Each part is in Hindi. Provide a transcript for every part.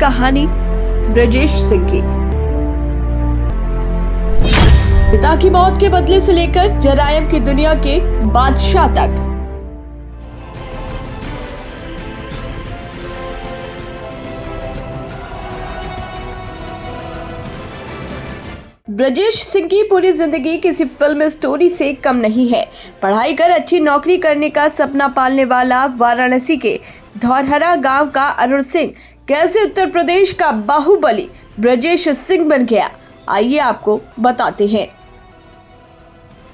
कहानी ब्रजेश सिंह की। पिता की मौत के बदले से लेकर जरायम की दुनिया के बादशाह तक। ब्रजेश सिंह की पूरी जिंदगी किसी फिल्म स्टोरी से कम नहीं है। पढ़ाई कर अच्छी नौकरी करने का सपना पालने वाला वाराणसी के धौरहरा गांव का अरुण सिंह कैसे उत्तर प्रदेश का बाहुबली ब्रजेश सिंह बन गया, आइए आपको बताते हैं।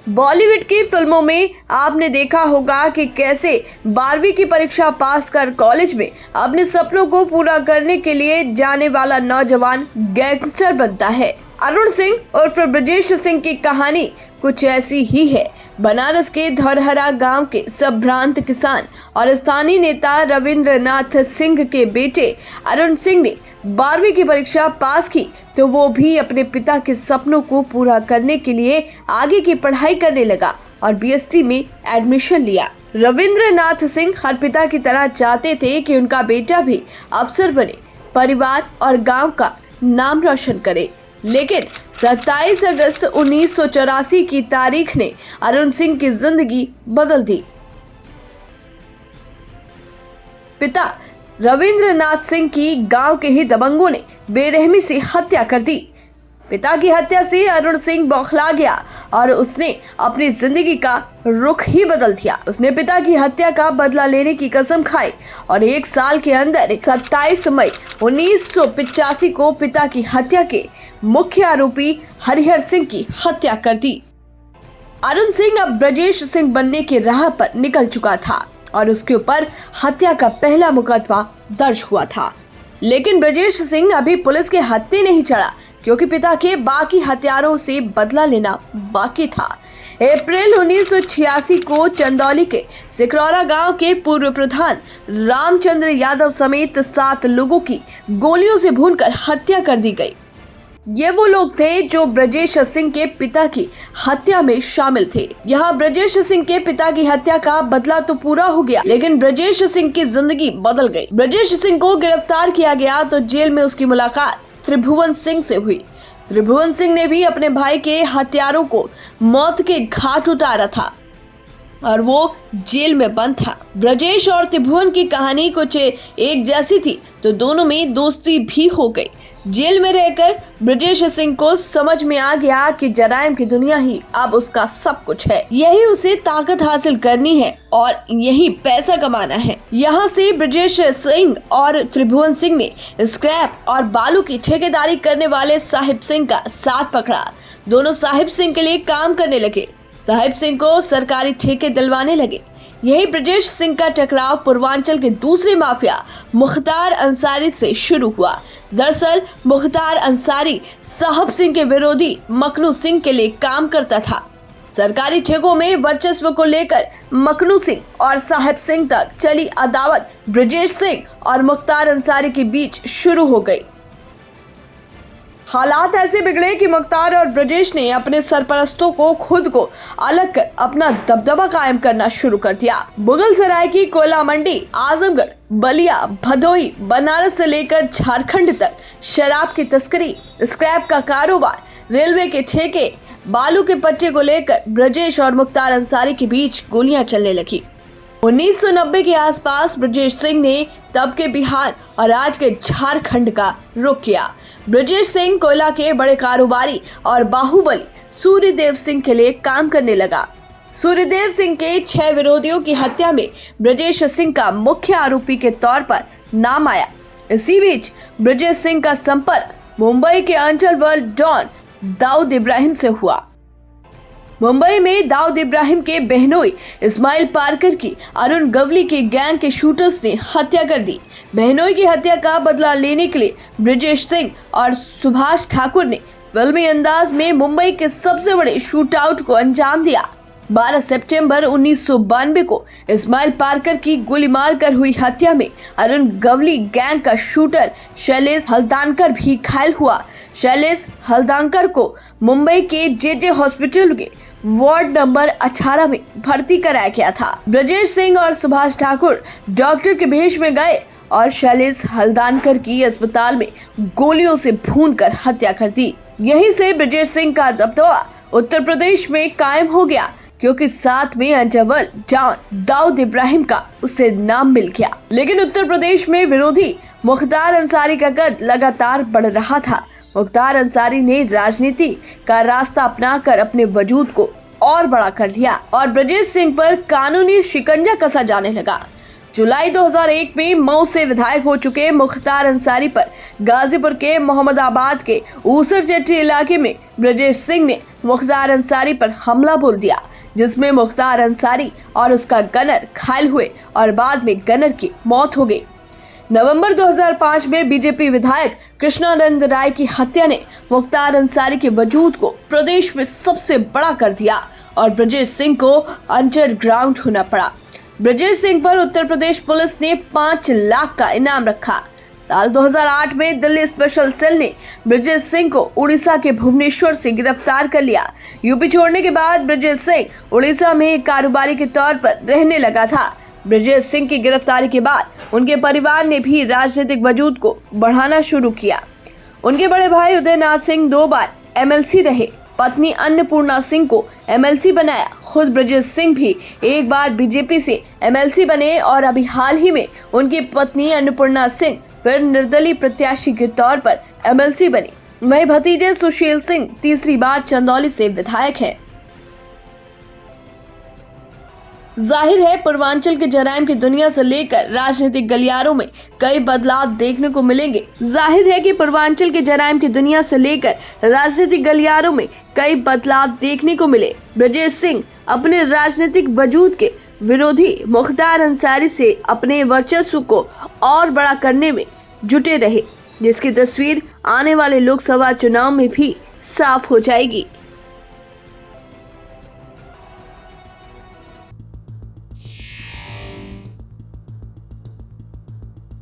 बॉलीवुड की फिल्मों में आपने देखा होगा कि कैसे 12वीं की परीक्षा पास कर कॉलेज में अपने सपनों को पूरा करने के लिए जाने वाला नौजवान गैंगस्टर बनता है। अरुण सिंह उर्फ ब्रजेश सिंह की कहानी कुछ ऐसी ही है। बनारस के धौरहरा गांव के संभ्रांत किसान और स्थानीय नेता रविंद्रनाथ सिंह के बेटे अरुण सिंह ने 12वीं की परीक्षा पास की तो वो भी अपने पिता के सपनों को पूरा करने के लिए आगे की पढ़ाई करने लगा और बीएससी में एडमिशन लिया। रविंद्रनाथ सिंह हर पिता की तरह चाहते थे कि उनका बेटा भी अफसर बने, परिवार और गांव का नाम रोशन करे। लेकिन 27 अगस्त 1984 की तारीख ने अरुण सिंह की जिंदगी बदल दी। पिता रविंद्रनाथ सिंह की गांव के ही दबंगों ने बेरहमी से हत्या कर दी। पिता की हत्या से अरुण सिंह बौखला गया और उसने अपनी जिंदगी का रुख ही बदल दिया। उसने पिता की हत्या का बदला लेने की कसम खाई और एक साल के अंदर 27 मई 1985 को पिता की हत्या के मुख्य आरोपी हरिहर सिंह की हत्या कर दी। अरुण सिंह अब ब्रजेश सिंह बनने की राह पर निकल चुका था और उसके ऊपर हत्या का पहला मुकदमा दर्ज हुआ था। लेकिन ब्रजेश सिंह अभी पुलिस के हत्थे नहीं चढ़ा क्योंकि पिता के बाकी हत्यारों से बदला लेना बाकी था। अप्रैल 1986 को चंदौली के सिकरौरा गांव के पूर्व प्रधान रामचंद्र यादव समेत 7 लोगों की गोलियों से भूनकर हत्या कर दी गई। ये वो लोग थे जो ब्रजेश सिंह के पिता की हत्या में शामिल थे। यहाँ ब्रजेश सिंह के पिता की हत्या का बदला तो पूरा हो गया, लेकिन ब्रजेश सिंह की जिंदगी बदल गई। ब्रजेश सिंह को गिरफ्तार किया गया तो जेल में उसकी मुलाकात त्रिभुवन सिंह से हुई। त्रिभुवन सिंह ने भी अपने भाई के हत्यारों को मौत के घाट उतारा था और वो जेल में बंद था। ब्रजेश और त्रिभुवन की कहानी कुछ एक जैसी थी तो दोनों में दोस्ती भी हो गई। जेल में रहकर ब्रजेश सिंह को समझ में आ गया कि जरायम की दुनिया ही अब उसका सब कुछ है। यही उसे ताकत हासिल करनी है और यही पैसा कमाना है। यहाँ से ब्रजेश सिंह और त्रिभुवन सिंह ने स्क्रैप और बालू की ठेकेदारी करने वाले साहिब सिंह का साथ पकड़ा। दोनों साहिब सिंह के लिए काम करने लगे। साहिब सिंह को सरकारी ठेके दिलवाने लगे। यही ब्रजेश सिंह का टकराव पूर्वांचल के दूसरे माफिया मुख्तार अंसारी से शुरू हुआ। दरअसल मुख्तार अंसारी साहिब सिंह के विरोधी मखनू सिंह के लिए काम करता था। सरकारी ठेकों में वर्चस्व को लेकर मखनू सिंह और साहिब सिंह तक चली अदावत ब्रजेश सिंह और मुख्तार अंसारी के बीच शुरू हो गई। हालात ऐसे बिगड़े कि मुख्तार और ब्रजेश ने अपने सरपरस्तों को खुद को अलग कर अपना दबदबा कायम करना शुरू कर दिया। मुगलसराय की कोयला मंडी, आजमगढ़, बलिया, भदोही, बनारस से लेकर झारखंड तक शराब की तस्करी, स्क्रैप का कारोबार, रेलवे के ठेके, बालू के पट्टे को लेकर ब्रजेश और मुख्तार अंसारी के बीच गोलियां चलने लगी। 1990 के आसपास ब्रजेश सिंह ने तब के बिहार और आज के झारखंड का रुख किया। ब्रजेश सिंह कोयला के बड़े कारोबारी और बाहुबली सूर्यदेव सिंह के लिए काम करने लगा। सूर्यदेव सिंह के 6 विरोधियों की हत्या में ब्रजेश सिंह का मुख्य आरोपी के तौर पर नाम आया। इसी बीच ब्रजेश सिंह का संपर्क मुंबई के अंडरवर्ल्ड डॉन दाऊद इब्राहिम से हुआ। मुंबई में दाऊद इब्राहिम के बहनोई इस्माइल पारकर की अरुण गवली के गैंग के शूटर्स ने हत्या कर दी। बहनोई की हत्या का बदला लेने के लिए ब्रजेश सिंह और सुभाष ठाकुर ने फिल्मी अंदाज में मुंबई के सबसे बड़े शूट आउट को अंजाम दिया। 12 सितंबर 1992 को इस्माइल पारकर की गोली मारकर हुई हत्या में अरुण गवली गैंग का शूटर शैलेश हल्दानकर भी घायल हुआ। शैलेश हल्दानकर को मुंबई के जेजे हॉस्पिटल के वार्ड नंबर 18 में भर्ती कराया गया था। ब्रजेश सिंह और सुभाष ठाकुर डॉक्टर के भेष में गए और शैलेश हल्दानकर की अस्पताल में गोलियों से भूनकर हत्या कर दी। यहीं से ब्रजेश सिंह का दबदबा उत्तर प्रदेश में कायम हो गया, क्योंकि साथ में अंजवल जॉन दाऊद इब्राहिम का उसे नाम मिल गया। लेकिन उत्तर प्रदेश में विरोधी मुख्तार अंसारी का कद लगातार बढ़ रहा था। मुख्तार अंसारी ने राजनीति का रास्ता अपनाकर अपने वजूद को और बड़ा कर लिया और ब्रजेश सिंह पर कानूनी शिकंजा कसा जाने लगा। जुलाई 2001 में मऊ से विधायक हो चुके मुख्तार अंसारी पर गाजीपुर के मोहम्मदाबाद के ऊसरचट्टी इलाके में ब्रजेश सिंह ने मुख्तार अंसारी पर हमला बोल दिया, जिसमें मुख्तार अंसारी और उसका गनर घायल हुए और बाद में गनर की मौत हो गई। नवंबर 2005 में बीजेपी विधायक कृष्णानंद राय की हत्या ने मुख्तार अंसारी के वजूद को प्रदेश में सबसे बड़ा कर दिया और ब्रजेश सिंह को अंडरग्राउंड होना पड़ा। ब्रजेश सिंह पर उत्तर प्रदेश पुलिस ने 5 लाख का इनाम रखा। साल 2008 में दिल्ली स्पेशल सेल ने ब्रजेश सिंह को उड़ीसा के भुवनेश्वर से गिरफ्तार कर लिया। यूपी छोड़ने के बाद ब्रजेश सिंह उड़ीसा में एक कारोबारी के तौर पर रहने लगा था। ब्रजेश सिंह की गिरफ्तारी के बाद उनके परिवार ने भी राजनीतिक वजूद को बढ़ाना शुरू किया। उनके बड़े भाई उदयनाथ सिंह 2 बार एमएलसी रहे, पत्नी अन्नपूर्णा सिंह को एमएलसी बनाया। खुद ब्रजेश सिंह भी एक बार बीजेपी से एमएलसी बने और अभी हाल ही में उनकी पत्नी अन्नपूर्णा सिंह फिर निर्दलीय प्रत्याशी के तौर पर एमएलसी बनी। वहीं भतीजे सुशील सिंह तीसरी बार चंदौली से विधायक हैं। जाहिर है पूर्वांचल के जराइम की दुनिया से लेकर राजनीतिक गलियारों में कई बदलाव देखने को मिलेंगे। जाहिर है कि पूर्वांचल के जराइम की दुनिया से लेकर राजनीतिक गलियारों में कई बदलाव देखने को मिले। ब्रजेश सिंह अपने राजनीतिक वजूद के विरोधी मुख्तार अंसारी से अपने वर्चस्व को और बड़ा करने में जुटे रहे, जिसकी तस्वीर आने वाले लोकसभा चुनाव में भी साफ हो जाएगी।